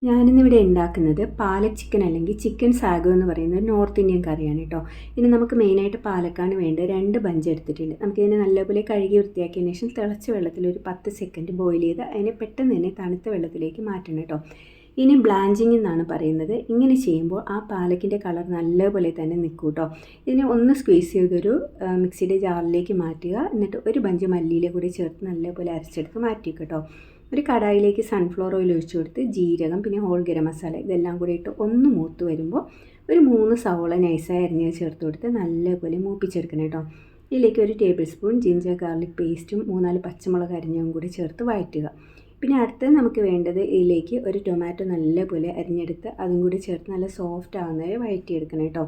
ഞാനിന്നിവിടെ ഉണ്ടാക്കുന്നത് പാലക് ചിക്കൻ അല്ലെങ്കിൽ ചിക്കൻ സാഗോ എന്ന് പറയുന്ന ഒരു നോർത്ത് ഇന്ത്യൻ കറിയാണ് കേട്ടോ. ഇനി നമുക്ക് മെയിനായിട്ട് പാലക്കാണ് വേണ്ടത്. 2 ബഞ്ച് എടുത്തിട്ടുണ്ട്. നമുക്കിതിനെ നല്ലപോലെ കഴുകി വൃത്തിയാക്കിയതിന് ശേഷം തിളച്ച വെള്ളത്തിൽ ഒരു 10 സെക്കൻഡ് ബോയിൽ ചെയ്ത് അതിനെ പെട്ടെന്ന് തന്നെ തണുത്ത വെള്ളത്തിലേക്ക് മാറ്റണം കേട്ടോ. ഇനി ബ്ലാഞ്ചിങ് എന്നാണ് പറയുന്നത്. ഇങ്ങനെ ചെയ്യുമ്പോൾ ആ പാലക്കിൻ്റെ കളർ നല്ലപോലെ തന്നെ നിൽക്കും കേട്ടോ. ഇതിനെ ഒന്ന് സ്ക്വീസ് ചെയ്തൊരു മിക്സിയുടെ ജാറിലേക്ക് മാറ്റുക. എന്നിട്ട് ഒരു ബഞ്ച് മല്ലിയില കൂടി ചേർത്ത് നല്ലപോലെ അരച്ചെടുത്ത് മാറ്റി കേട്ടോ. ഒരു കടായിലേക്ക് സൺഫ്ലവർ ഓയിൽ ഒഴിച്ചു കൊടുത്ത് ജീരകം പിന്നെ ഹോൾ ഗരം മസാല ഇതെല്ലാം കൂടി ഇട്ട് ഒന്ന് മൂത്ത് വരുമ്പോൾ ഒരു 3 സവോള നൈസായി അരിഞ്ഞത് ചേർത്ത് കൊടുത്ത് നല്ലപോലെ മൂപ്പിച്ചെടുക്കണം കേട്ടോ. ഇതിലേക്ക് ഒരു ടേബിൾ സ്പൂൺ ജിഞ്ചർ ഗാർലിക് പേസ്റ്റും 3-4 പച്ചമുളക് അരിഞ്ഞതും കൂടി ചേർത്ത് വഴറ്റുക. പിന്നെ അടുത്തത് നമുക്ക് വേണ്ടത് ഇതിലേക്ക് ഒരു ടൊമാറ്റോ നല്ലപോലെ അരിഞ്ഞെടുത്ത് അതും കൂടി ചേർത്ത് നല്ല സോഫ്റ്റ് ആവുന്നവരെ വഴറ്റിയെടുക്കണം കേട്ടോ.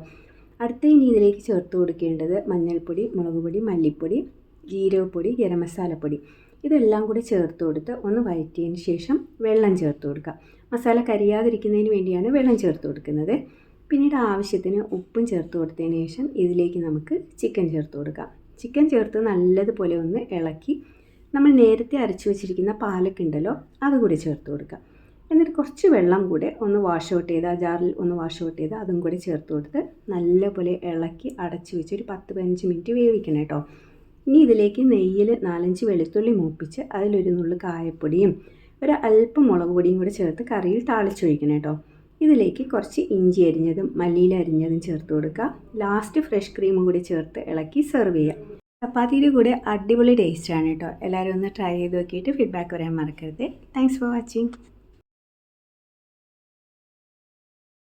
അടുത്ത ഇനി ഇതിലേക്ക് ചേർത്ത് കൊടുക്കേണ്ടത് മഞ്ഞൾപ്പൊടി, മുളക് പൊടി, മല്ലിപ്പൊടി, ജീരകപ്പൊടി, ഗരം മസാലപ്പൊടി ഇതെല്ലാം കൂടി ചേർത്ത് കൊടുത്ത് ഒന്ന് വഴറ്റിയതിന് ശേഷം വെള്ളം ചേർത്ത് കൊടുക്കുക. മസാല കരിയാതിരിക്കുന്നതിന് വേണ്ടിയാണ് വെള്ളം ചേർത്ത് കൊടുക്കുന്നത്. പിന്നീട് ആവശ്യത്തിന് ഉപ്പും ചേർത്ത് കൊടുത്തതിന് ശേഷം ഇതിലേക്ക് നമുക്ക് ചിക്കൻ ചേർത്ത് കൊടുക്കാം. ചിക്കൻ ചേർത്ത് നല്ലതുപോലെ ഒന്ന് ഇളക്കി നമ്മൾ നേരത്തെ അരച്ചു വെച്ചിരിക്കുന്ന പാലക്ക് ഉണ്ടല്ലോ അതുകൂടി ചേർത്ത് കൊടുക്കുക. എന്നിട്ട് കുറച്ച് വെള്ളം കൂടെ ഒന്ന് വാഷ് ഔട്ട് ചെയ്ത് ആ ജാറിൽ ഒന്ന് വാഷ് ഔട്ട് ചെയ്ത് അതും കൂടി ചേർത്ത് കൊടുത്ത് നല്ലപോലെ ഇളക്കി അടച്ചു വെച്ച് ഒരു 10-15 മിനിറ്റ് വേവിക്കണം കേട്ടോ. ഇനി ഇതിലേക്ക് നെയ്യിൽ 4-5 വെളുത്തുള്ളി മൂപ്പിച്ച് അതിലൊരു നുള്ളു കായപ്പൊടിയും ഒരു അല്പം മുളക് പൊടിയും കൂടി ചേർത്ത് കറിയിൽ താളിച്ചൊഴിക്കണം കേട്ടോ. ഇതിലേക്ക് കുറച്ച് ഇഞ്ചി അരിഞ്ഞതും മല്ലിയില അരിഞ്ഞതും ചേർത്ത് കൊടുക്കുക. ലാസ്റ്റ് ഫ്രഷ് ക്രീം കൂടി ചേർത്ത് ഇളക്കി സെർവ് ചെയ്യുക. ചപ്പാത്തിയുടെ കൂടെ അടിപൊളി ടേസ്റ്റാണ് കേട്ടോ. എല്ലാവരും ഒന്ന് ട്രൈ ചെയ്ത് നോക്കിയിട്ട് ഫീഡ്ബാക്ക് പറയാൻ മറക്കരുത്. Thanks for watching.